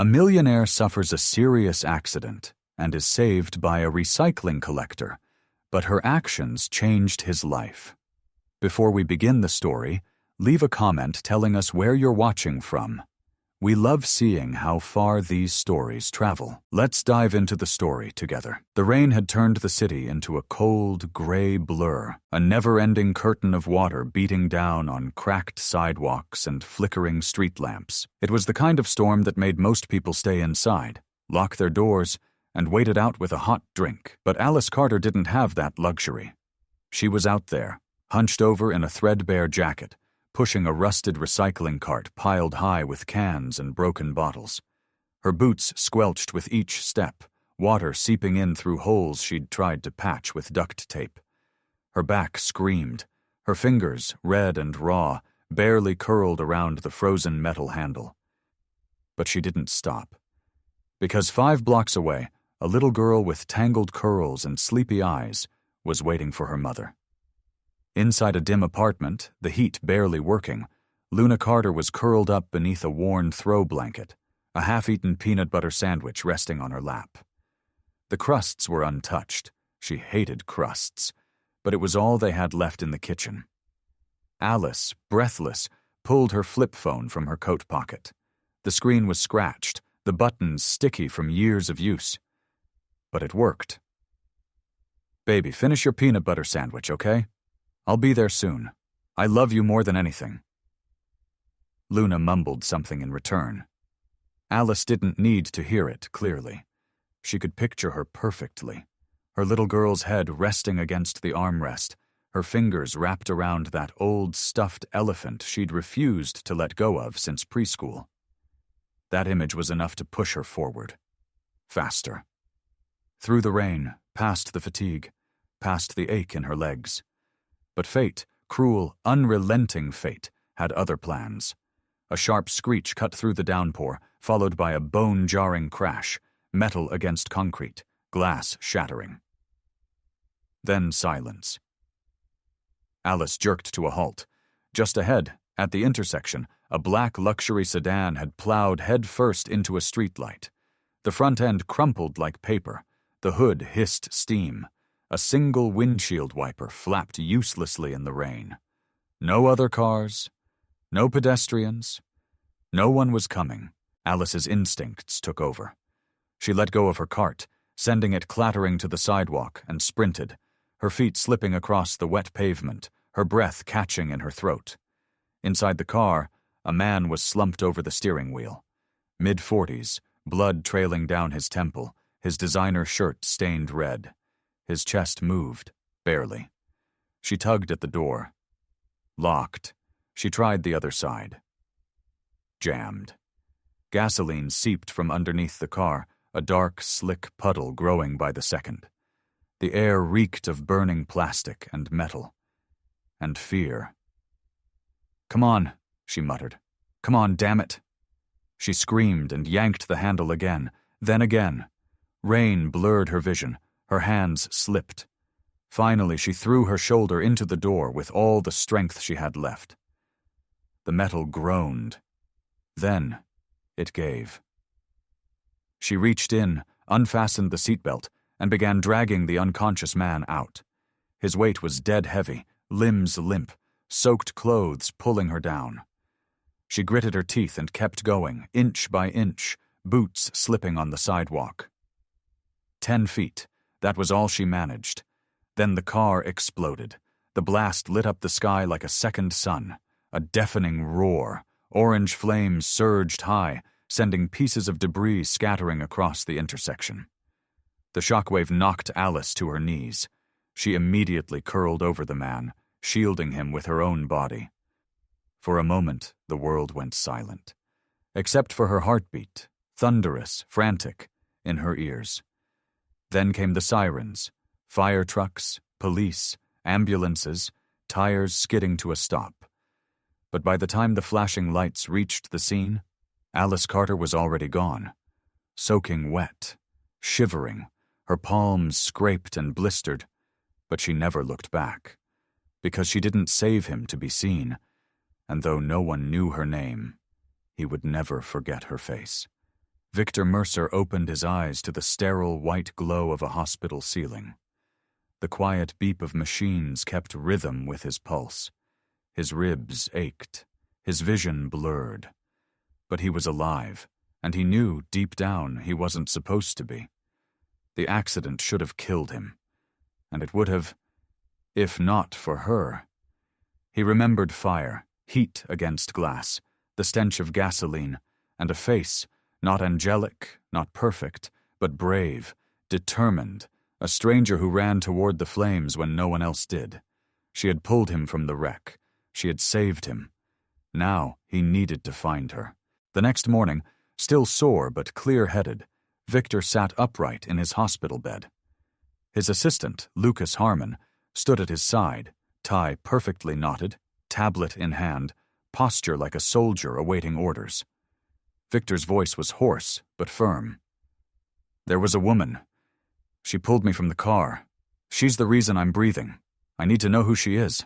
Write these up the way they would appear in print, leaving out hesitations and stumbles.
A millionaire suffers a serious accident and is saved by a recycling collector, but her actions changed his life. Before we begin the story, leave a comment telling us where you're watching from. We love seeing how far these stories travel. Let's dive into the story together. The rain had turned the city into a cold, gray blur, a never-ending curtain of water beating down on cracked sidewalks and flickering street lamps. It was the kind of storm that made most people stay inside, lock their doors, and wait it out with a hot drink. But Alice Carter didn't have that luxury. She was out there, hunched over in a threadbare jacket, pushing a rusted recycling cart piled high with cans and broken bottles. Her boots squelched with each step, water seeping in through holes she'd tried to patch with duct tape. Her back screamed, her fingers, red and raw, barely curled around the frozen metal handle. But she didn't stop. Because 5 blocks away, a little girl with tangled curls and sleepy eyes was waiting for her mother. Inside a dim apartment, the heat barely working, Luna Carter was curled up beneath a worn throw blanket, a half-eaten peanut butter sandwich resting on her lap. The crusts were untouched. She hated crusts, but it was all they had left in the kitchen. Alice, breathless, pulled her flip phone from her coat pocket. The screen was scratched, the buttons sticky from years of use. But it worked. "Baby, finish your peanut butter sandwich, okay? I'll be there soon. I love you more than anything." Luna mumbled something in return. Alice didn't need to hear it clearly. She could picture her perfectly, her little girl's head resting against the armrest, her fingers wrapped around that old stuffed elephant she'd refused to let go of since preschool. That image was enough to push her forward. Faster. Through the rain, past the fatigue, past the ache in her legs. But fate, cruel, unrelenting fate, had other plans. A sharp screech cut through the downpour, followed by a bone-jarring crash, metal against concrete, glass shattering. Then silence. Alice jerked to a halt. Just ahead, at the intersection, a black luxury sedan had plowed headfirst into a streetlight. The front end crumpled like paper. The hood hissed steam. A single windshield wiper flapped uselessly in the rain. No other cars, no pedestrians. No one was coming. Alice's instincts took over. She let go of her cart, sending it clattering to the sidewalk, and sprinted, her feet slipping across the wet pavement, her breath catching in her throat. Inside the car, a man was slumped over the steering wheel. Mid-40s, blood trailing down his temple, his designer shirt stained red. His chest moved, barely. She tugged at the door. Locked. She tried the other side. Jammed. Gasoline seeped from underneath the car, a dark, slick puddle growing by the second. The air reeked of burning plastic and metal. And fear. "Come on," she muttered. "Come on, damn it." She screamed and yanked the handle again, then again. Rain blurred her vision. Her hands slipped. Finally, she threw her shoulder into the door with all the strength she had left. The metal groaned. Then it gave. She reached in, unfastened the seatbelt, and began dragging the unconscious man out. His weight was dead heavy, limbs limp, soaked clothes pulling her down. She gritted her teeth and kept going, inch by inch, boots slipping on the sidewalk. 10 feet. That was all she managed. Then the car exploded. The blast lit up the sky like a second sun. A deafening roar. Orange flames surged high, sending pieces of debris scattering across the intersection. The shockwave knocked Alice to her knees. She immediately curled over the man, shielding him with her own body. For a moment, the world went silent, except for her heartbeat, thunderous, frantic, in her ears. Then came the sirens, fire trucks, police, ambulances, tires skidding to a stop. But by the time the flashing lights reached the scene, Alice Carter was already gone, soaking wet, shivering, her palms scraped and blistered, but she never looked back, because she didn't save him to be seen, and though no one knew her name, he would never forget her face. Victor Mercer opened his eyes to the sterile white glow of a hospital ceiling. The quiet beep of machines kept rhythm with his pulse. His ribs ached, his vision blurred. But he was alive, and he knew deep down he wasn't supposed to be. The accident should have killed him, and it would have, if not for her. He remembered fire, heat against glass, the stench of gasoline, and a face, not angelic, not perfect, but brave, determined, a stranger who ran toward the flames when no one else did. She had pulled him from the wreck. She had saved him. Now he needed to find her. The next morning, still sore but clear-headed, Victor sat upright in his hospital bed. His assistant, Lucas Harmon, stood at his side, tie perfectly knotted, tablet in hand, posture like a soldier awaiting orders. Victor's voice was hoarse but firm. "There was a woman. She pulled me from the car. She's the reason I'm breathing. I need to know who she is."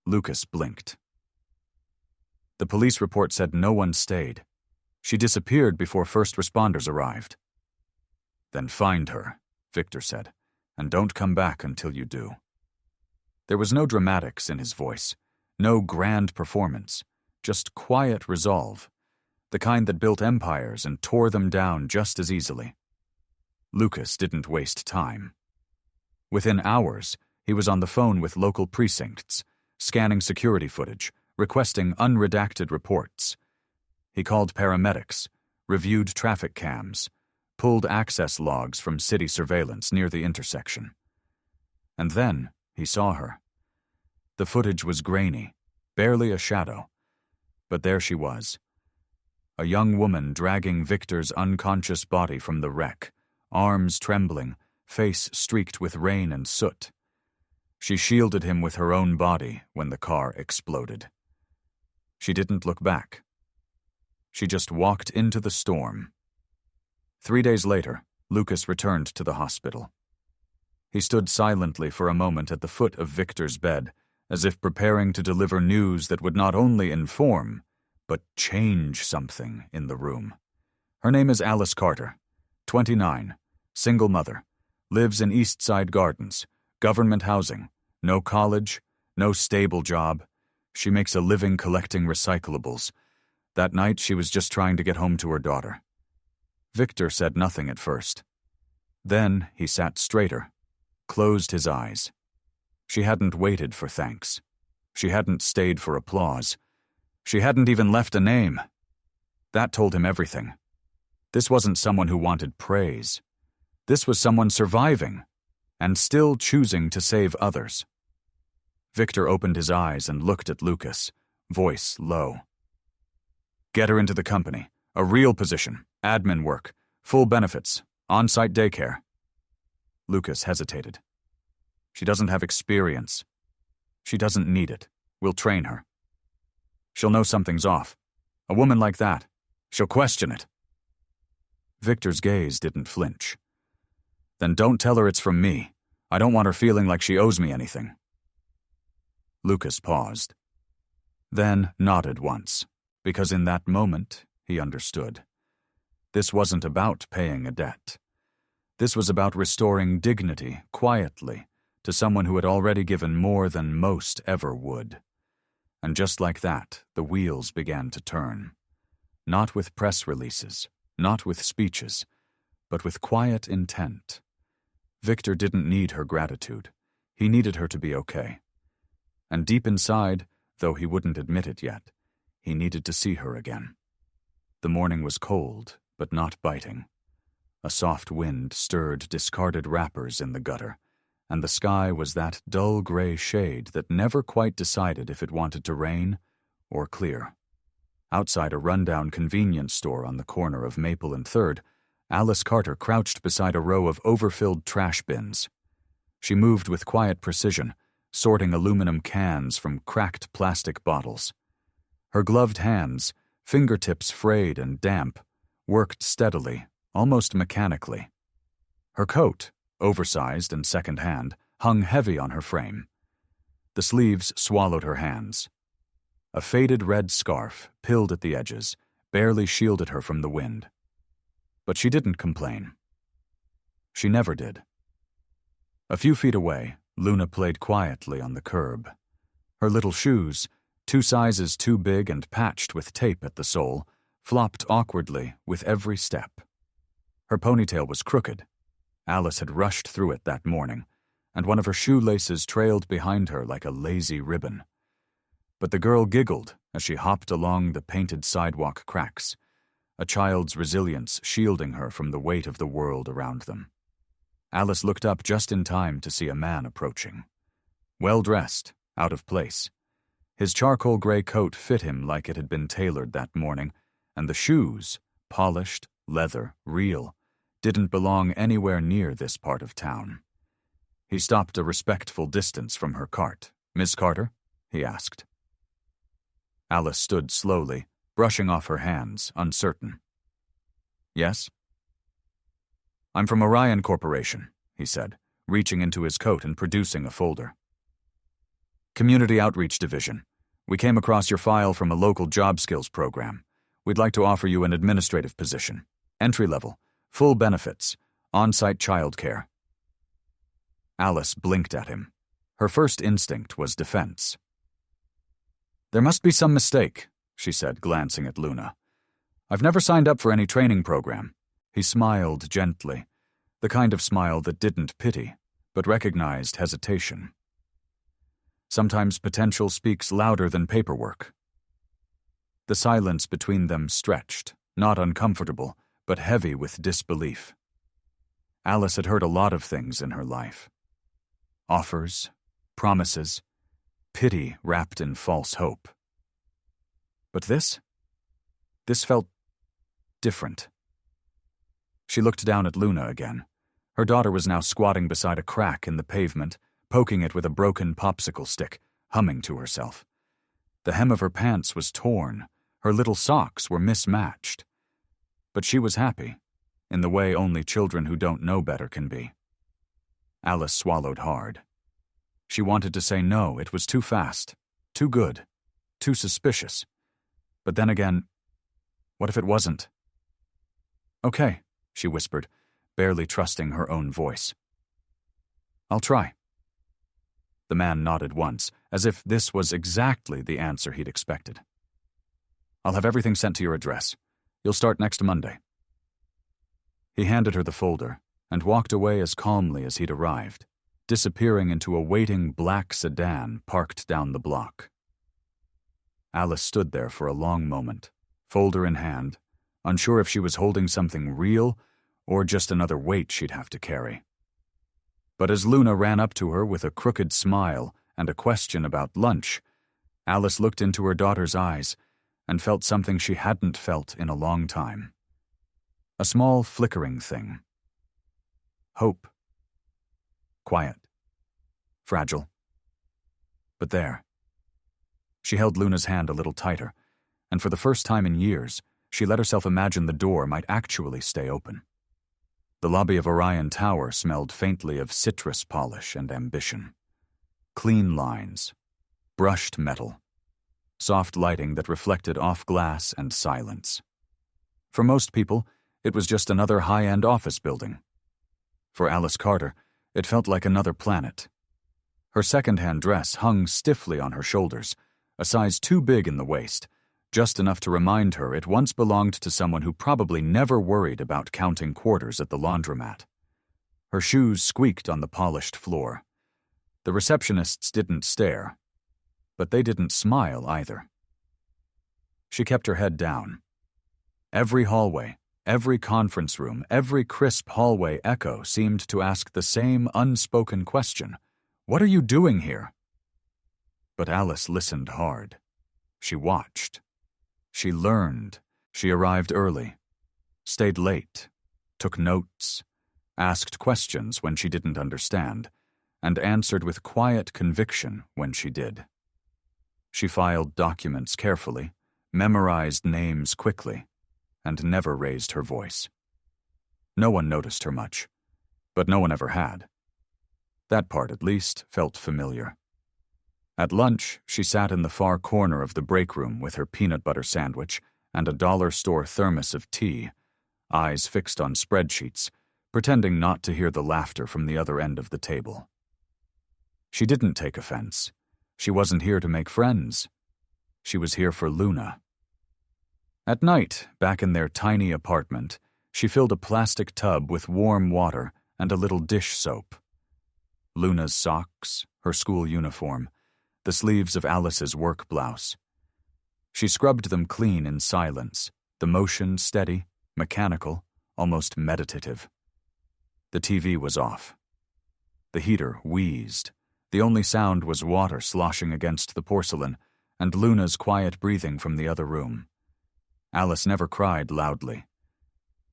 Lucas blinked. The police report said no one stayed. She disappeared before first responders arrived. "Then find her," Victor said, "and don't come back until you do." There was no dramatics in his voice, no grand performance, just quiet resolve, the kind that built empires and tore them down just as easily. Lucas didn't waste time. Within hours, he was on the phone with local precincts, scanning security footage, requesting unredacted reports. He called paramedics, reviewed traffic cams, pulled access logs from city surveillance near the intersection. And then he saw her. The footage was grainy, barely a shadow, but there she was. A young woman dragging Victor's unconscious body from the wreck, arms trembling, face streaked with rain and soot. She shielded him with her own body when the car exploded. She didn't look back. She just walked into the storm. 3 days later, Lucas returned to the hospital. He stood silently for a moment at the foot of Victor's bed, as if preparing to deliver news that would not only inform, but change something in the room. Her name is Alice Carter, 29, single mother, lives in East Side Gardens, government housing, no college, no stable job. She makes a living collecting recyclables. That night she was just trying to get home to her daughter. Victor said nothing at first. Then he sat straighter, closed his eyes. She hadn't waited for thanks. She hadn't stayed for applause. She hadn't even left a name. That told him everything. This wasn't someone who wanted praise. This was someone surviving, and still choosing to save others. Victor opened his eyes and looked at Lucas, voice low. "Get her into the company. A real position, admin work, full benefits, on-site daycare." Lucas hesitated. "She doesn't have experience. She doesn't need it. We'll train her. She'll know something's off. A woman like that, she'll question it." Victor's gaze didn't flinch. "Then don't tell her it's from me. I don't want her feeling like she owes me anything." Lucas paused, then nodded once, because in that moment he understood. This wasn't about paying a debt. This was about restoring dignity, quietly, to someone who had already given more than most ever would. And just like that, the wheels began to turn. Not with press releases, not with speeches, but with quiet intent. Victor didn't need her gratitude. He needed her to be okay. And deep inside, though he wouldn't admit it yet, he needed to see her again. The morning was cold, but not biting. A soft wind stirred discarded wrappers in the gutter, and the sky was that dull gray shade that never quite decided if it wanted to rain or clear. Outside a rundown convenience store on the corner of Maple and 3rd, Alice Carter crouched beside a row of overfilled trash bins. She moved with quiet precision, sorting aluminum cans from cracked plastic bottles. Her gloved hands, fingertips frayed and damp, worked steadily, almost mechanically. Her coat, oversized and second-hand, hung heavy on her frame. The sleeves swallowed her hands. A faded red scarf, pilled at the edges, barely shielded her from the wind. But she didn't complain. She never did. A few feet away, Luna played quietly on the curb. Her little shoes, 2 sizes too big and patched with tape at the sole, flopped awkwardly with every step. Her ponytail was crooked. Alice had rushed through it that morning, and one of her shoelaces trailed behind her like a lazy ribbon. But the girl giggled as she hopped along the painted sidewalk cracks, a child's resilience shielding her from the weight of the world around them. Alice looked up just in time to see a man approaching. Well-dressed, out of place. His charcoal gray coat fit him like it had been tailored that morning, and the shoes, polished, leather, real, didn't belong anywhere near this part of town. He stopped a respectful distance from her cart. "Miss Carter?" he asked. Alice stood slowly, brushing off her hands, uncertain. "Yes?" "I'm from Orion Corporation," he said, reaching into his coat and producing a folder. "Community Outreach Division. We came across your file from a local job skills program. We'd like to offer you an administrative position. Entry-level, full benefits, on-site childcare." Alice blinked at him. Her first instinct was defense. "There must be some mistake," she said, glancing at Luna. "I've never signed up for any training program." He smiled gently, the kind of smile that didn't pity, but recognized hesitation. Sometimes potential speaks louder than paperwork. The silence between them stretched, not uncomfortable, but heavy with disbelief. Alice had heard a lot of things in her life. Offers, promises, pity wrapped in false hope. But this felt different. She looked down at Luna again. Her daughter was now squatting beside a crack in the pavement, poking it with a broken popsicle stick, humming to herself. The hem of her pants was torn, her little socks were mismatched. But she was happy, in the way only children who don't know better can be. Alice swallowed hard. She wanted to say no, it was too fast, too good, too suspicious. But then again, what if it wasn't? "Okay," she whispered, barely trusting her own voice. "I'll try." The man nodded once, as if this was exactly the answer he'd expected. "I'll have everything sent to your address. You'll start next Monday." He handed her the folder and walked away as calmly as he'd arrived, disappearing into a waiting black sedan parked down the block. Alice stood there for a long moment, folder in hand, unsure if she was holding something real or just another weight she'd have to carry. But as Luna ran up to her with a crooked smile and a question about lunch, Alice looked into her daughter's eyes and felt something she hadn't felt in a long time. A small flickering thing. Hope. Quiet. Fragile. But there. She held Luna's hand a little tighter, and for the first time in years, she let herself imagine the door might actually stay open. The lobby of Orion Tower smelled faintly of citrus polish and ambition. Clean lines. Brushed metal. Soft lighting that reflected off glass and silence. For most people, it was just another high-end office building. For Alice Carter, it felt like another planet. Her second-hand dress hung stiffly on her shoulders, a size too big in the waist, just enough to remind her it once belonged to someone who probably never worried about counting quarters at the laundromat. Her shoes squeaked on the polished floor. The receptionists didn't stare, but they didn't smile either. She kept her head down. Every hallway, every conference room, every crisp hallway echo seemed to ask the same unspoken question: "What are you doing here?" But Alice listened hard. She watched. She learned. She arrived early, stayed late, took notes, asked questions when she didn't understand, and answered with quiet conviction when she did. She filed documents carefully, memorized names quickly, and never raised her voice. No one noticed her much, but no one ever had. That part, at least, felt familiar. At lunch, she sat in the far corner of the break room with her peanut butter sandwich and a dollar store thermos of tea, eyes fixed on spreadsheets, pretending not to hear the laughter from the other end of the table. She didn't take offense. She wasn't here to make friends. She was here for Luna. At night, back in their tiny apartment, she filled a plastic tub with warm water and a little dish soap. Luna's socks, her school uniform, the sleeves of Alice's work blouse. She scrubbed them clean in silence, the motion steady, mechanical, almost meditative. The TV was off. The heater wheezed. The only sound was water sloshing against the porcelain and Luna's quiet breathing from the other room. Alice never cried loudly.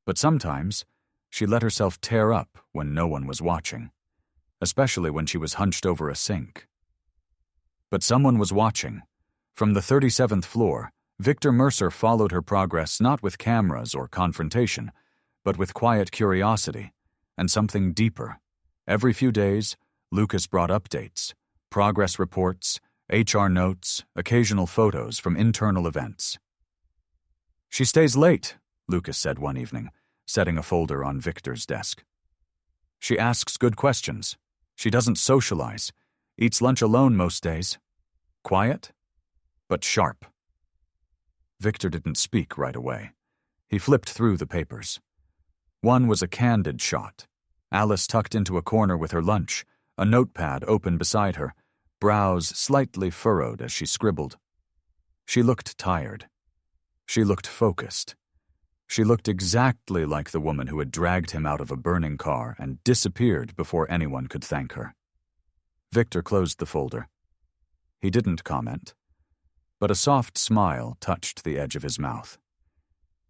But sometimes, she let herself tear up when no one was watching, especially when she was hunched over a sink. But someone was watching. From the 37th floor, Victor Mercer followed her progress not with cameras or confrontation, but with quiet curiosity and something deeper. Every few days, Lucas brought updates, progress reports, HR notes, occasional photos from internal events. "She stays late," Lucas said one evening, setting a folder on Victor's desk. "She asks good questions. She doesn't socialize, eats lunch alone most days. Quiet, but sharp." Victor didn't speak right away. He flipped through the papers. One was a candid shot. Alice tucked into a corner with her lunch, a notepad open beside her, brows slightly furrowed as she scribbled. She looked tired. She looked focused. She looked exactly like the woman who had dragged him out of a burning car and disappeared before anyone could thank her. Victor closed the folder. He didn't comment, but a soft smile touched the edge of his mouth.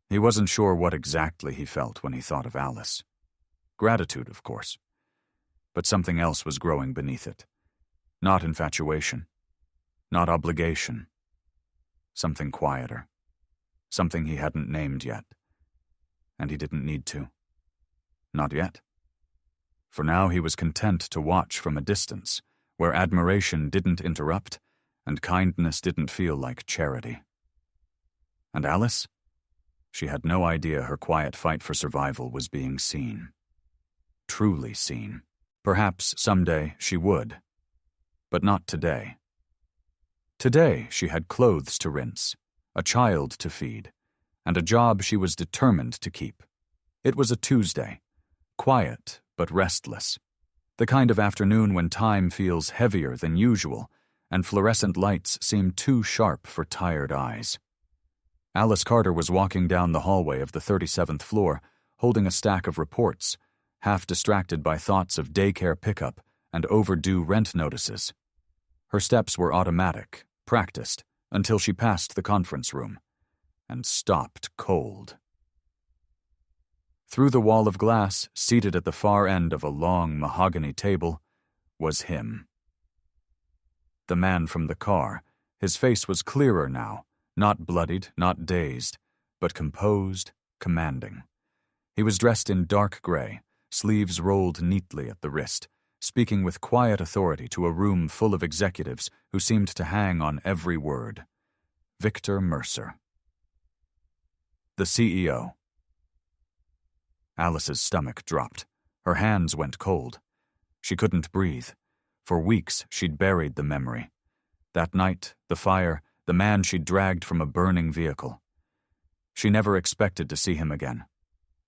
He wasn't sure what exactly he felt when he thought of Alice. Gratitude, of course. But something else was growing beneath it. Not infatuation. Not obligation. Something quieter. Something he hadn't named yet. And he didn't need to. Not yet. For now he was content to watch from a distance, where admiration didn't interrupt and kindness didn't feel like charity. And Alice? She had no idea her quiet fight for survival was being seen. Truly seen. Perhaps someday she would. But not today. Today she had clothes to rinse, a child to feed, and a job she was determined to keep. It was a Tuesday, quiet but restless, the kind of afternoon when time feels heavier than usual and fluorescent lights seem too sharp for tired eyes. Alice Carter was walking down the hallway of the 37th floor, holding a stack of reports, half distracted by thoughts of daycare pickup and overdue rent notices. Her steps were automatic, practiced, until she passed the conference room, and stopped cold. Through the wall of glass, seated at the far end of a long mahogany table, was him. The man from the car. His face was clearer now, not bloodied, not dazed, but composed, commanding. He was dressed in dark gray, sleeves rolled neatly at the wrist, speaking with quiet authority to a room full of executives who seemed to hang on every word. Victor Mercer. The CEO. Alice's stomach dropped. Her hands went cold. She couldn't breathe. For weeks she'd buried the memory. That night, the fire, the man she'd dragged from a burning vehicle. She never expected to see him again.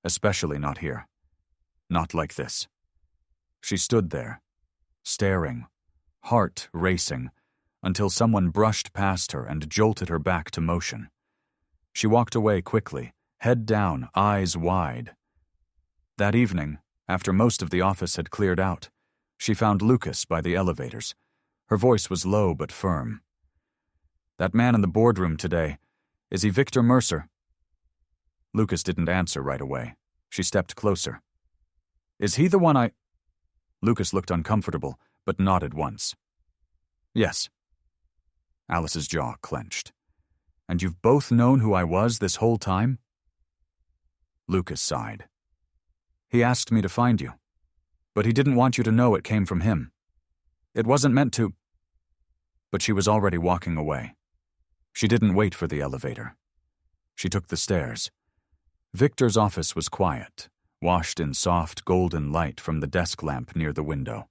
Especially not here. Not like this. She stood there, staring, heart racing, until someone brushed past her and jolted her back to motion. She walked away quickly, head down, eyes wide. That evening, after most of the office had cleared out, she found Lucas by the elevators. Her voice was low but firm. "That man in the boardroom today, is he Victor Mercer?" Lucas didn't answer right away. She stepped closer. "Is he the one I—" Lucas looked uncomfortable, but nodded once. "Yes." Alice's jaw clenched. "And you've both known who I was this whole time?" Lucas sighed. "He asked me to find you, but he didn't want you to know it came from him. It wasn't meant to—" But she was already walking away. She didn't wait for the elevator. She took the stairs. Victor's office was quiet, washed in soft golden light from the desk lamp near the window.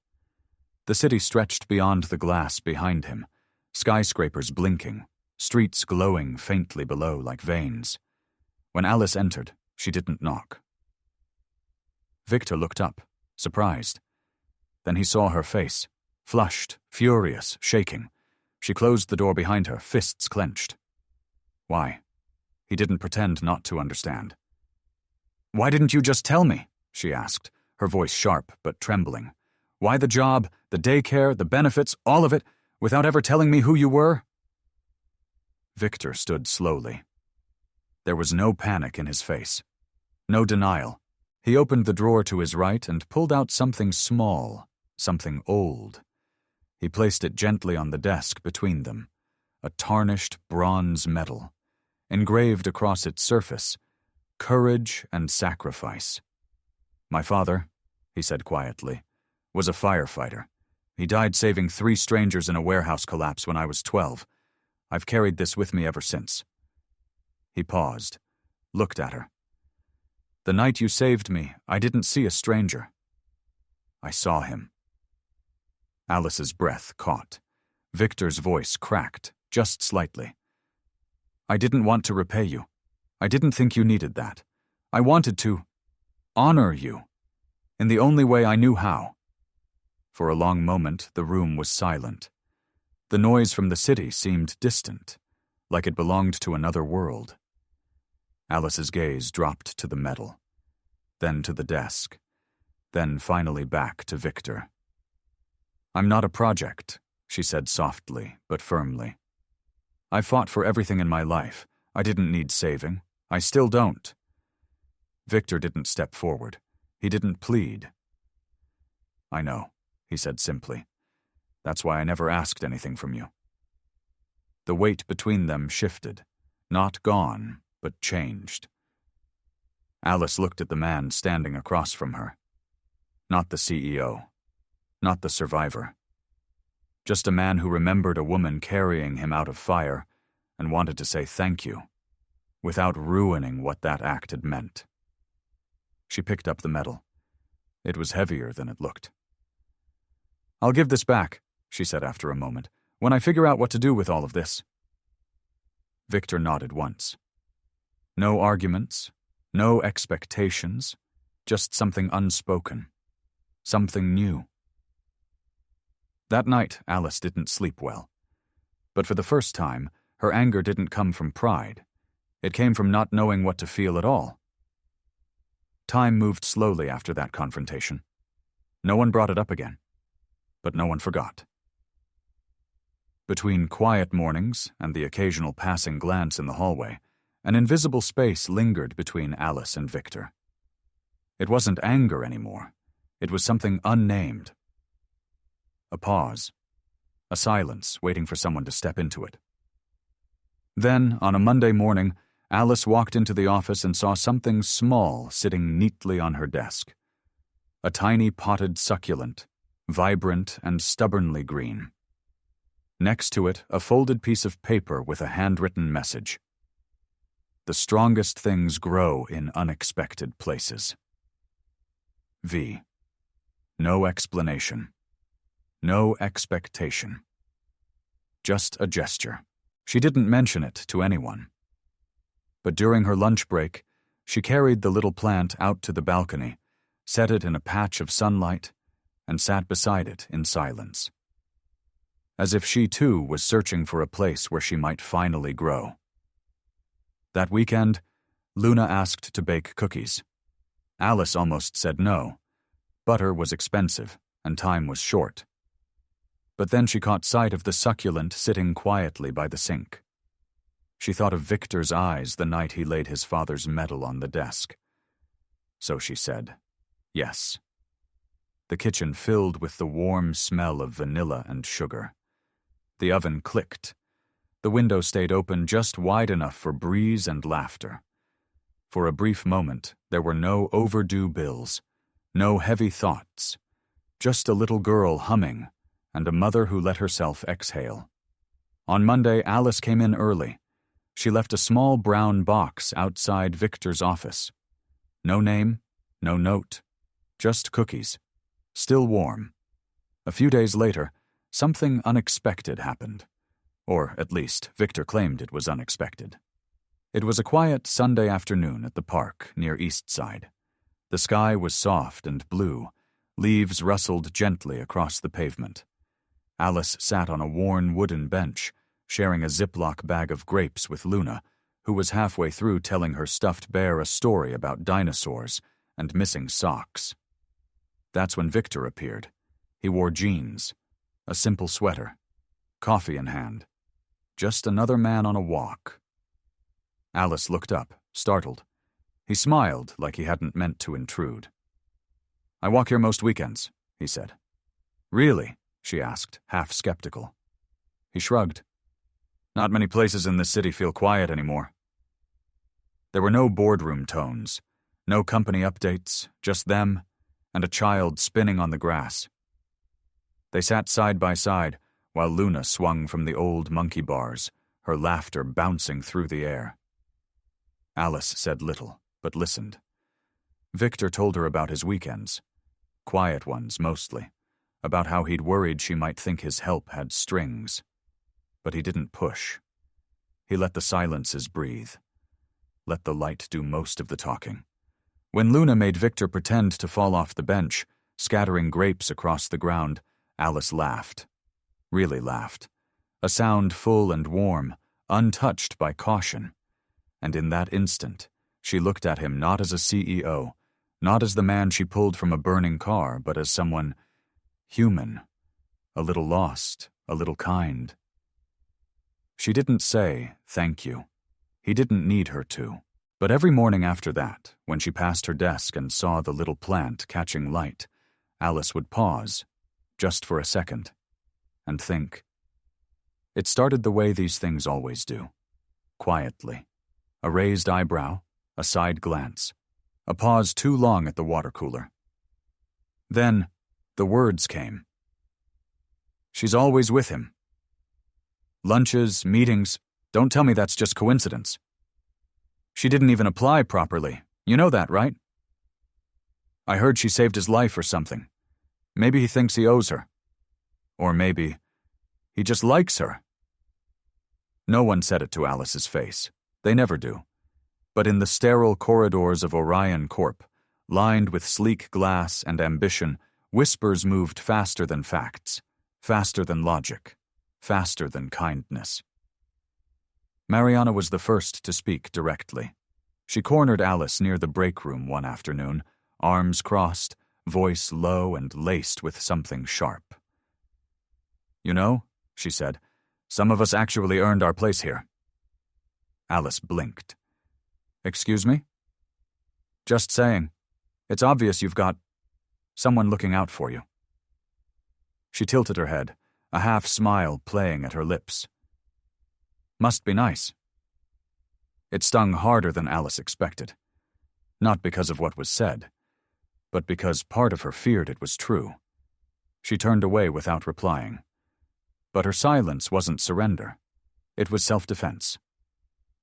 The city stretched beyond the glass behind him, skyscrapers blinking, streets glowing faintly below like veins. When Alice entered, she didn't knock. Victor looked up, surprised. Then he saw her face, flushed, furious, shaking. She closed the door behind her, fists clenched. Why? He didn't pretend not to understand. "Why didn't you just tell me?" she asked, her voice sharp but trembling. "Why the job, the daycare, the benefits, all of it, without ever telling me who you were?" Victor stood slowly. There was no panic in his face, no denial. He opened the drawer to his right and pulled out something small, something old. He placed it gently on the desk between them, a tarnished bronze medal. Engraved across its surface, courage and sacrifice. "My father," he said quietly, "was a firefighter. He died saving 3 strangers in a warehouse collapse when I was 12. I've carried this with me ever since." He paused, looked at her. "The night you saved me, I didn't see a stranger. I saw him." Alice's breath caught. Victor's voice cracked, just slightly. "I didn't want to repay you. I didn't think you needed that. I wanted to honor you, in the only way I knew how." For a long moment, the room was silent. The noise from the city seemed distant, like it belonged to another world. Alice's gaze dropped to the medal, then to the desk, then finally back to Victor. "I'm not a project," she said softly but firmly. "I fought for everything in my life. I didn't need saving. I still don't." Victor didn't step forward. He didn't plead. "I know," he said simply. "That's why I never asked anything from you." The weight between them shifted, not gone, but changed. Alice looked at the man standing across from her. Not the CEO, not the survivor. Just a man who remembered a woman carrying him out of fire and wanted to say thank you, without ruining what that act had meant. She picked up the medal. It was heavier than it looked. "I'll give this back," she said after a moment, "when I figure out what to do with all of this." Victor nodded once. No arguments, no expectations, just something unspoken, something new. That night, Alice didn't sleep well. But for the first time, her anger didn't come from pride. It came from not knowing what to feel at all. Time moved slowly after that confrontation. No one brought it up again, but no one forgot. Between quiet mornings and the occasional passing glance in the hallway, an invisible space lingered between Alice and Victor. It wasn't anger anymore. It was something unnamed. A pause. A silence waiting for someone to step into it. Then, on a Monday morning, Alice walked into the office and saw something small sitting neatly on her desk. A tiny potted succulent, vibrant and stubbornly green. Next to it, a folded piece of paper with a handwritten message. The strongest things grow in unexpected places. V. No explanation. No expectation. Just a gesture. She didn't mention it to anyone. But during her lunch break, she carried the little plant out to the balcony, set it in a patch of sunlight, and sat beside it in silence. As if she too was searching for a place where she might finally grow. That weekend, Luna asked to bake cookies. Alice almost said no. Butter was expensive, and time was short. But then she caught sight of the succulent sitting quietly by the sink. She thought of Victor's eyes the night he laid his father's medal on the desk. So she said, yes. The kitchen filled with the warm smell of vanilla and sugar. The oven clicked. The window stayed open just wide enough for breeze and laughter. For a brief moment, there were no overdue bills, no heavy thoughts, just a little girl humming and a mother who let herself exhale. On Monday, Alice came in early. She left a small brown box outside Victor's office. No name, no note, just cookies, still warm. A few days later, something unexpected happened. Or, at least, Victor claimed it was unexpected. It was a quiet Sunday afternoon at the park near Eastside. The sky was soft and blue. Leaves rustled gently across the pavement. Alice sat on a worn wooden bench, sharing a Ziploc bag of grapes with Luna, who was halfway through telling her stuffed bear a story about dinosaurs and missing socks. That's when Victor appeared. He wore jeans, a simple sweater, coffee in hand. Just another man on a walk. Alice looked up, startled. He smiled like he hadn't meant to intrude. "I walk here most weekends," he said. "Really?" she asked, half skeptical. He shrugged. "Not many places in this city feel quiet anymore." There were no boardroom tones, no company updates, just them and a child spinning on the grass. They sat side by side while Luna swung from the old monkey bars, her laughter bouncing through the air. Alice said little, but listened. Victor told her about his weekends, quiet ones mostly, about how he'd worried she might think his help had strings. But he didn't push. He let the silences breathe. Let the light do most of the talking. When Luna made Victor pretend to fall off the bench, scattering grapes across the ground, Alice laughed. Really laughed. A sound full and warm, untouched by caution. And in that instant, she looked at him not as a CEO, not as the man she pulled from a burning car, but as someone human, a little lost, a little kind. She didn't say, "Thank you." He didn't need her to. But every morning after that, when she passed her desk and saw the little plant catching light, Alice would pause, just for a second, and think. It started the way these things always do. Quietly. A raised eyebrow, a side glance, a pause too long at the water cooler. Then, the words came. "She's always with him." Lunches, meetings, don't tell me that's just coincidence. She didn't even apply properly. You know that, right? I heard she saved his life or something. Maybe he thinks he owes her. Or maybe he just likes her. No one said it to Alice's face. They never do. But in the sterile corridors of Orion Corp., lined with sleek glass and ambition, whispers moved faster than facts, faster than logic, faster than kindness. Mariana was the first to speak directly. She cornered Alice near the break room one afternoon, arms crossed, voice low and laced with something sharp. "You know," she said, "some of us actually earned our place here." Alice blinked. "Excuse me?" "Just saying. It's obvious you've got someone looking out for you." She tilted her head, a half smile playing at her lips. "Must be nice." It stung harder than Alice expected. Not because of what was said, but because part of her feared it was true. She turned away without replying. But her silence wasn't surrender. It was self-defense.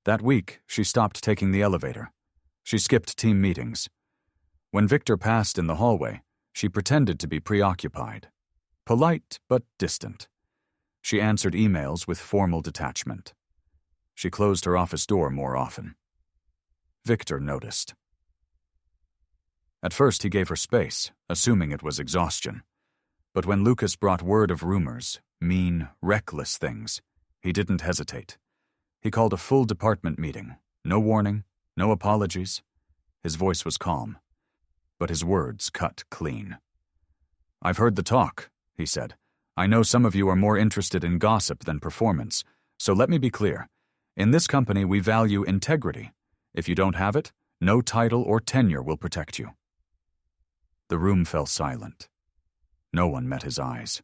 That week, she stopped taking the elevator. She skipped team meetings. When Victor passed in the hallway, she pretended to be preoccupied. Polite, but distant. She answered emails with formal detachment. She closed her office door more often. Victor noticed. At first he gave her space, assuming it was exhaustion. But when Lucas brought word of rumors, mean, reckless things, he didn't hesitate. He called a full department meeting. No warning, no apologies. His voice was calm, but his words cut clean. "I've heard the talk," he said. "I know some of you are more interested in gossip than performance, so let me be clear. In this company, we value integrity. If you don't have it, no title or tenure will protect you." The room fell silent. No one met his eyes.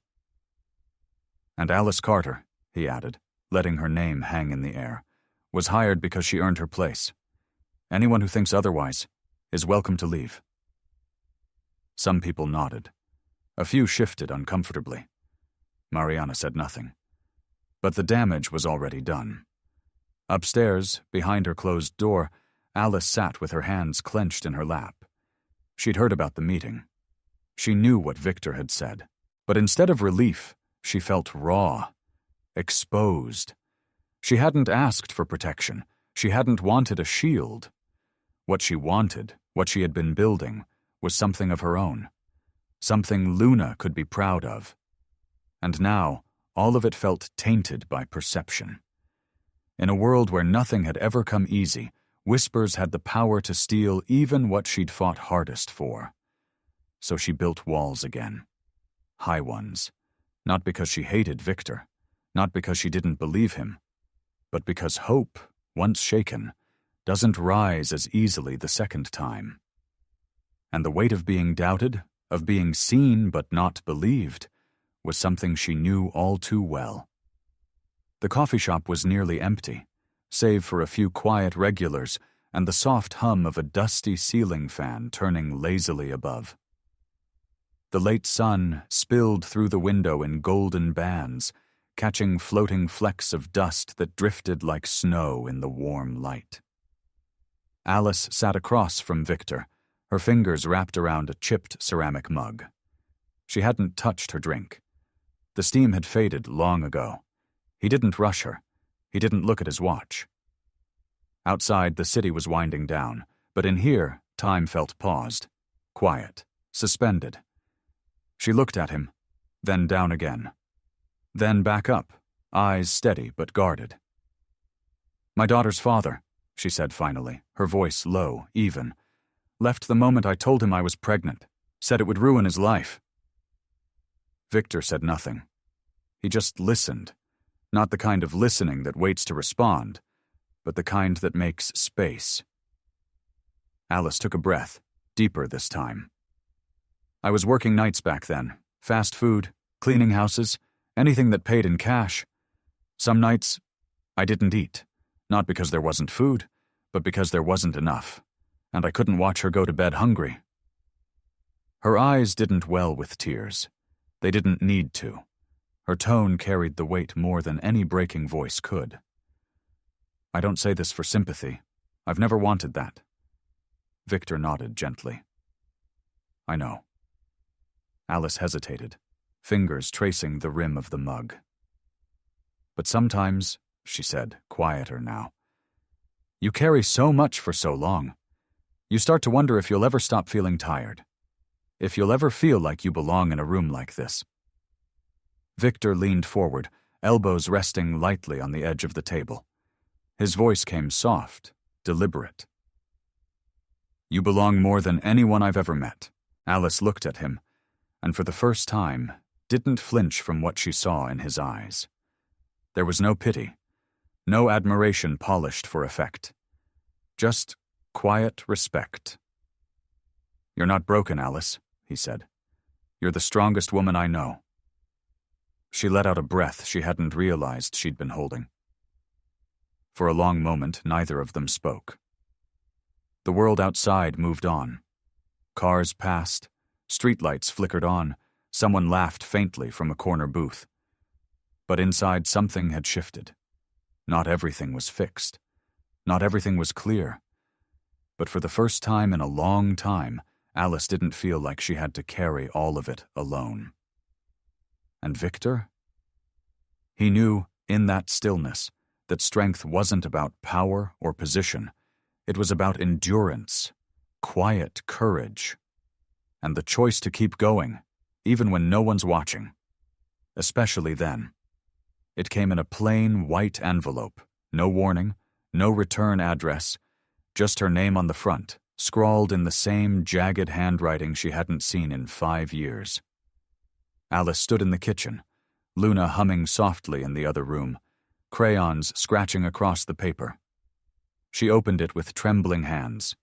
"And Alice Carter," he added, letting her name hang in the air, "was hired because she earned her place. Anyone who thinks otherwise is welcome to leave." Some people nodded. A few shifted uncomfortably. Mariana said nothing. But the damage was already done. Upstairs, behind her closed door, Alice sat with her hands clenched in her lap. She'd heard about the meeting. She knew what Victor had said. But instead of relief, she felt raw, exposed. She hadn't asked for protection. She hadn't wanted a shield. What she wanted, what she had been building, was something of her own. Something Luna could be proud of. And now, all of it felt tainted by perception. In a world where nothing had ever come easy, whispers had the power to steal even what she'd fought hardest for. So she built walls again. High ones. Not because she hated Victor, not because she didn't believe him, but because hope, once shaken, doesn't rise as easily the second time. And the weight of being doubted, of being seen but not believed, was something she knew all too well. The coffee shop was nearly empty, save for a few quiet regulars and the soft hum of a dusty ceiling fan turning lazily above. The late sun spilled through the window in golden bands, catching floating flecks of dust that drifted like snow in the warm light. Alice sat across from Victor, her fingers wrapped around a chipped ceramic mug. She hadn't touched her drink. The steam had faded long ago. He didn't rush her. He didn't look at his watch. Outside, the city was winding down, but in here, time felt paused, quiet, suspended. She looked at him, then down again. Then back up, eyes steady but guarded. "My daughter's father," she said finally, her voice low, even, "left the moment I told him I was pregnant, said it would ruin his life." Victor said nothing. He just listened, not the kind of listening that waits to respond, but the kind that makes space. Alice took a breath, deeper this time. "I was working nights back then, fast food, cleaning houses, anything that paid in cash. Some nights, I didn't eat, not because there wasn't food, but because there wasn't enough, and I couldn't watch her go to bed hungry." Her eyes didn't well with tears. They didn't need to. Her tone carried the weight more than any breaking voice could. "I don't say this for sympathy. I've never wanted that." Victor nodded gently. "I know." Alice hesitated, fingers tracing the rim of the mug. "But sometimes," she said, quieter now, "you carry so much for so long. You start to wonder if you'll ever stop feeling tired. If you'll ever feel like you belong in a room like this." Victor leaned forward, elbows resting lightly on the edge of the table. His voice came soft, deliberate. "You belong more than anyone I've ever met." Alice looked at him, and for the first time, didn't flinch from what she saw in his eyes. There was no pity, no admiration polished for effect. Just quiet respect. "You're not broken, Alice," he said. "You're the strongest woman I know." She let out a breath she hadn't realized she'd been holding. For a long moment, neither of them spoke. The world outside moved on. Cars passed, streetlights flickered on, someone laughed faintly from a corner booth. But inside something had shifted. Not everything was fixed. Not everything was clear. But for the first time in a long time, Alice didn't feel like she had to carry all of it alone. And Victor? He knew, in that stillness, that strength wasn't about power or position. It was about endurance, quiet courage, and the choice to keep going, even when no one's watching. Especially then. It came in a plain white envelope, no warning, no return address, just her name on the front, scrawled in the same jagged handwriting she hadn't seen in 5 years. Alice stood in the kitchen, Luna humming softly in the other room, crayons scratching across the paper. She opened it with trembling hands.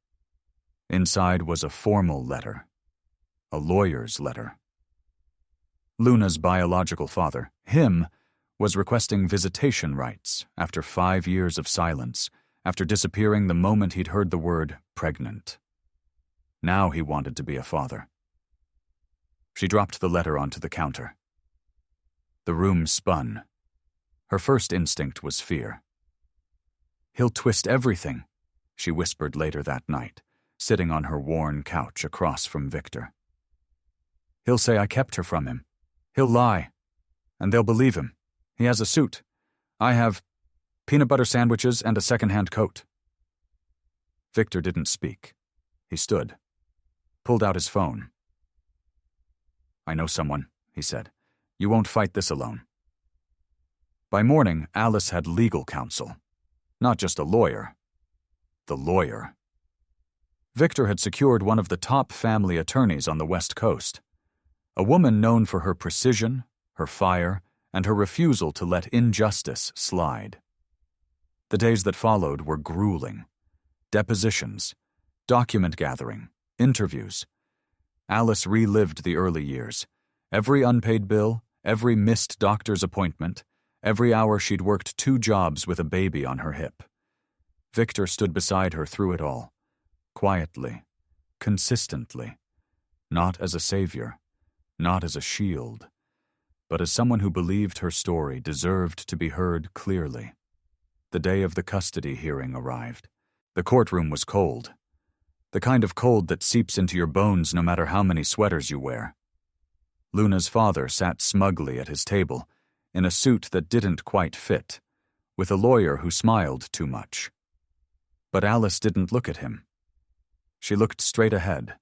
Inside was a formal letter. A lawyer's letter. Luna's biological father, him, was requesting visitation rights after 5 years of silence, after disappearing the moment he'd heard the word pregnant. Now he wanted to be a father. She dropped the letter onto the counter. The room spun. Her first instinct was fear. He'll twist everything, she whispered later that night, sitting on her worn couch across from Victor. He'll say I kept her from him. He'll lie. And they'll believe him. He has a suit. I have peanut butter sandwiches and a second-hand coat. Victor didn't speak. He stood, pulled out his phone. I know someone, he said. You won't fight this alone. By morning, Alice had legal counsel. Not just a lawyer. The lawyer. Victor had secured one of the top family attorneys on the West Coast. A woman known for her precision, her fire, and her refusal to let injustice slide. The days that followed were grueling. Depositions, document gathering, interviews. Alice relived the early years. Every unpaid bill, every missed doctor's appointment, every hour she'd worked 2 jobs with a baby on her hip. Victor stood beside her through it all, quietly, consistently, not as a savior, not as a shield, but as someone who believed her story deserved to be heard clearly. The day of the custody hearing arrived. The courtroom was cold. The kind of cold that seeps into your bones no matter how many sweaters you wear. Luna's father sat smugly at his table, in a suit that didn't quite fit, with a lawyer who smiled too much. But Alice didn't look at him. She looked straight ahead.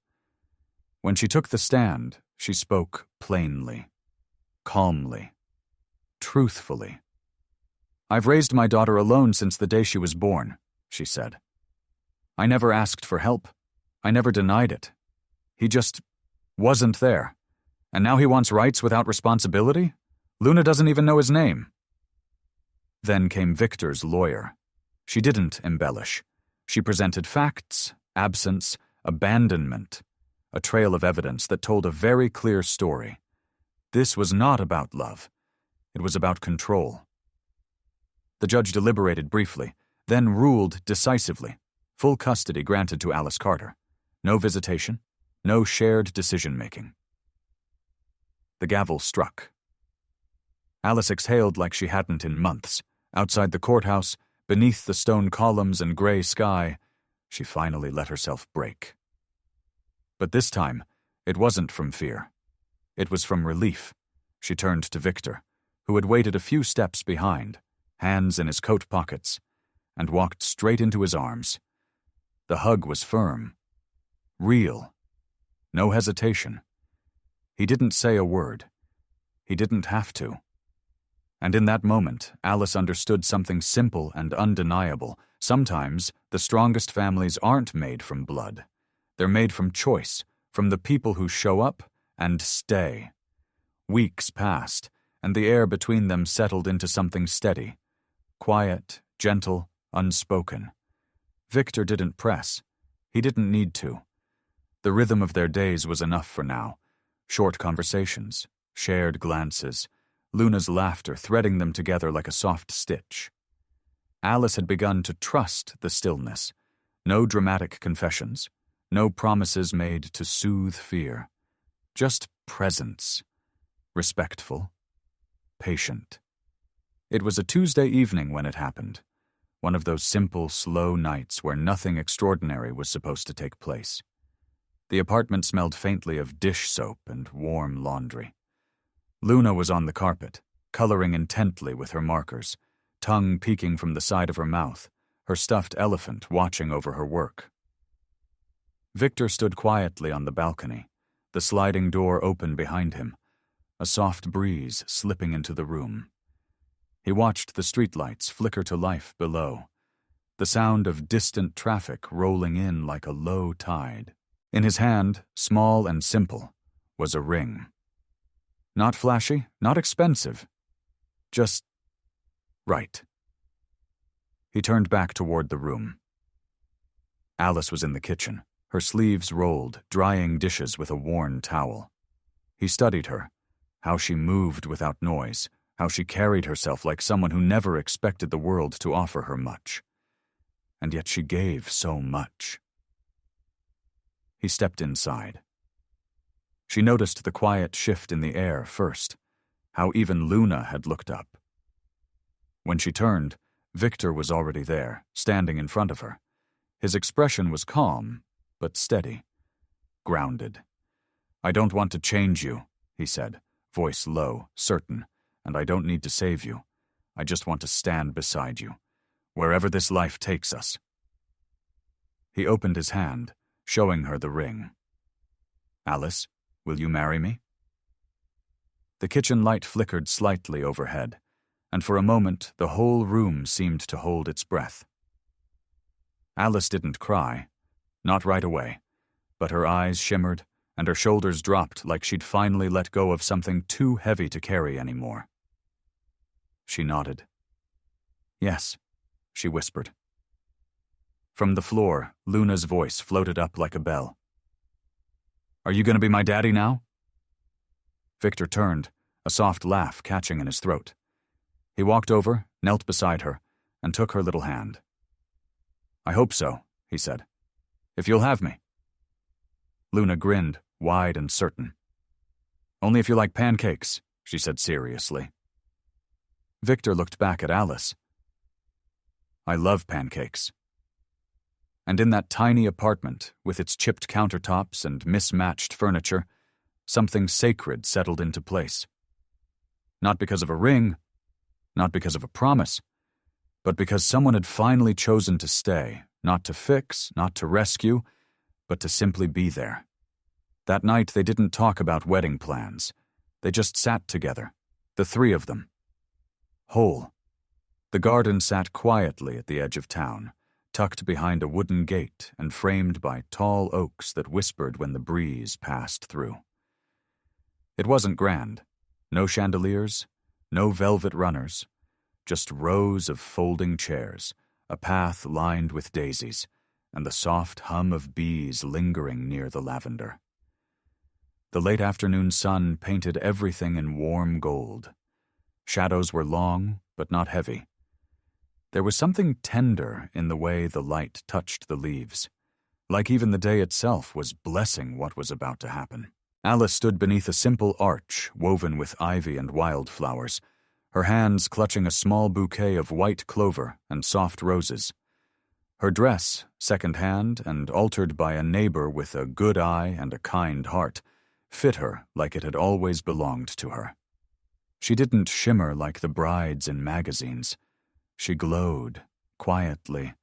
When she took the stand, she spoke plainly, calmly, truthfully. I've raised my daughter alone since the day she was born, she said. I never asked for help. I never denied it. He just wasn't there. And now he wants rights without responsibility? Luna doesn't even know his name. Then came Victor's lawyer. She didn't embellish. She presented facts, absence, abandonment, a trail of evidence that told a very clear story. This was not about love. It was about control. The judge deliberated briefly, then ruled decisively. Full custody granted to Alice Carter. No visitation, no shared decision-making. The gavel struck. Alice exhaled like she hadn't in months. Outside the courthouse, beneath the stone columns and gray sky, she finally let herself break. But this time, it wasn't from fear. It was from relief. She turned to Victor, who had waited a few steps behind, hands in his coat pockets, and walked straight into his arms. The hug was firm, real, no hesitation. He didn't say a word. He didn't have to. And in that moment, Alice understood something simple and undeniable. Sometimes, the strongest families aren't made from blood. They're made from choice, from the people who show up and stay. Weeks passed, and the air between them settled into something steady. Quiet, gentle, unspoken. Victor didn't press. He didn't need to. The rhythm of their days was enough for now. Short conversations, shared glances, Luna's laughter threading them together like a soft stitch. Alice had begun to trust the stillness. No dramatic confessions, no promises made to soothe fear. Just presence. Respectful. Patient. It was a Tuesday evening when it happened. One of those simple, slow nights where nothing extraordinary was supposed to take place. The apartment smelled faintly of dish soap and warm laundry. Luna was on the carpet, coloring intently with her markers, tongue peeking from the side of her mouth, her stuffed elephant watching over her work. Victor stood quietly on the balcony, the sliding door open behind him, a soft breeze slipping into the room. He watched the streetlights flicker to life below, the sound of distant traffic rolling in like a low tide. In his hand, small and simple, was a ring. Not flashy, not expensive. Just right. He turned back toward the room. Alice was in the kitchen, her sleeves rolled, drying dishes with a worn towel. He studied her, how she moved without noise, how she carried herself like someone who never expected the world to offer her much. And yet she gave so much. He stepped inside. She noticed the quiet shift in the air first, how even Luna had looked up. When she turned, Victor was already there, standing in front of her. His expression was calm, but steady. Grounded. "I don't want to change you," he said, voice low, certain, "and I don't need to save you. I just want to stand beside you, wherever this life takes us." He opened his hand, showing her the ring. "Alice, will you marry me?" The kitchen light flickered slightly overhead, and for a moment the whole room seemed to hold its breath. Alice didn't cry, not right away, but her eyes shimmered and her shoulders dropped like she'd finally let go of something too heavy to carry anymore. She nodded. "Yes," she whispered. From the floor, Luna's voice floated up like a bell. "Are you going to be my daddy now?" Victor turned, a soft laugh catching in his throat. He walked over, knelt beside her, and took her little hand. "I hope so," he said. "If you'll have me." Luna grinned, wide and certain. "Only if you like pancakes," she said seriously. Victor looked back at Alice. "I love pancakes." And in that tiny apartment, with its chipped countertops and mismatched furniture, something sacred settled into place. Not because of a ring, not because of a promise, but because someone had finally chosen to stay, not to fix, not to rescue, but to simply be there. That night they didn't talk about wedding plans. They just sat together, the three of them. Whole. The garden sat quietly at the edge of town, tucked behind a wooden gate and framed by tall oaks that whispered when the breeze passed through. It wasn't grand. No chandeliers, no velvet runners, just rows of folding chairs, a path lined with daisies, and the soft hum of bees lingering near the lavender. The late afternoon sun painted everything in warm gold. Shadows were long, but not heavy. There was something tender in the way the light touched the leaves, like even the day itself was blessing what was about to happen. Alice stood beneath a simple arch woven with ivy and wildflowers, her hands clutching a small bouquet of white clover and soft roses. Her dress, second-hand and altered by a neighbor with a good eye and a kind heart, fit her like it had always belonged to her. She didn't shimmer like the brides in magazines. She glowed, quietly,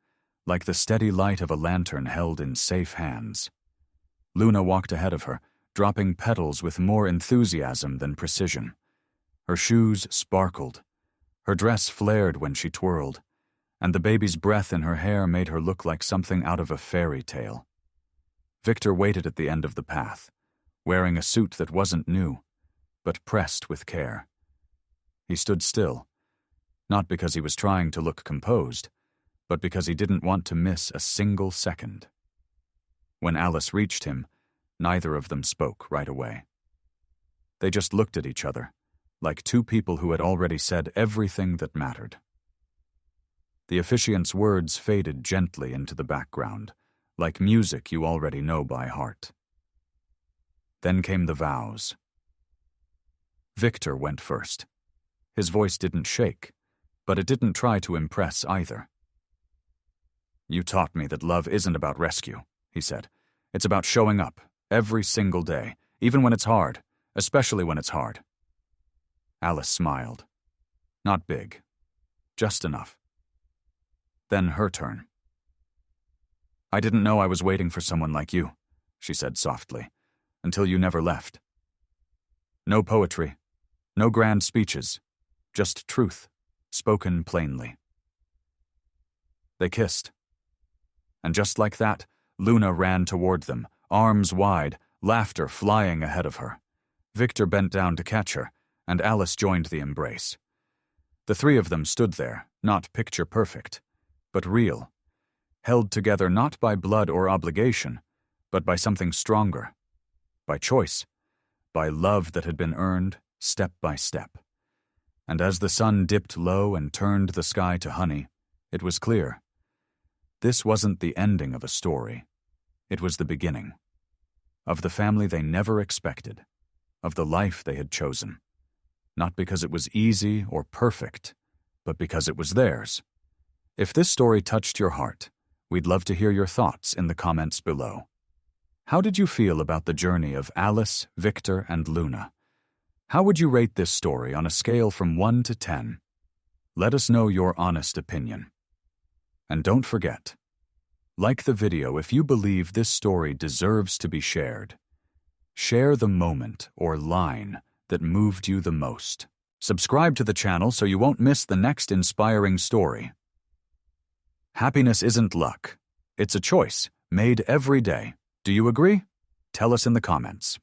like the steady light of a lantern held in safe hands. Luna walked ahead of her, dropping petals with more enthusiasm than precision. Her shoes sparkled. Her dress flared when she twirled, and the baby's breath in her hair made her look like something out of a fairy tale. Victor waited at the end of the path, wearing a suit that wasn't new, but pressed with care. He stood still, not because he was trying to look composed, but because he didn't want to miss a single second. When Alice reached him, neither of them spoke right away. They just looked at each other, like two people who had already said everything that mattered. The officiant's words faded gently into the background, like music you already know by heart. Then came the vows. Victor went first. His voice didn't shake, but it didn't try to impress either. "You taught me that love isn't about rescue," he said. "It's about showing up, every single day, even when it's hard, especially when it's hard." Alice smiled. Not big, just enough. Then her turn. "I didn't know I was waiting for someone like you," she said softly, "until you never left. No poetry, no grand speeches, just truth, spoken plainly." They kissed. And just like that, Luna ran toward them, arms wide, laughter flying ahead of her. Victor bent down to catch her, and Alice joined the embrace. The three of them stood there, not picture perfect, but real, held together not by blood or obligation, but by something stronger, by choice, by love that had been earned step by step. And as the sun dipped low and turned the sky to honey, it was clear. This wasn't the ending of a story. It was the beginning. Of the family they never expected. Of the life they had chosen. Not because it was easy or perfect, but because it was theirs. If this story touched your heart, we'd love to hear your thoughts in the comments below. How did you feel about the journey of Alice, Victor, and Luna? How would you rate this story on a scale from 1 to 10? Let us know your honest opinion. And don't forget, like the video if you believe this story deserves to be shared. Share the moment or line that moved you the most. Subscribe to the channel so you won't miss the next inspiring story. Happiness isn't luck. It's a choice made every day. Do you agree? Tell us in the comments.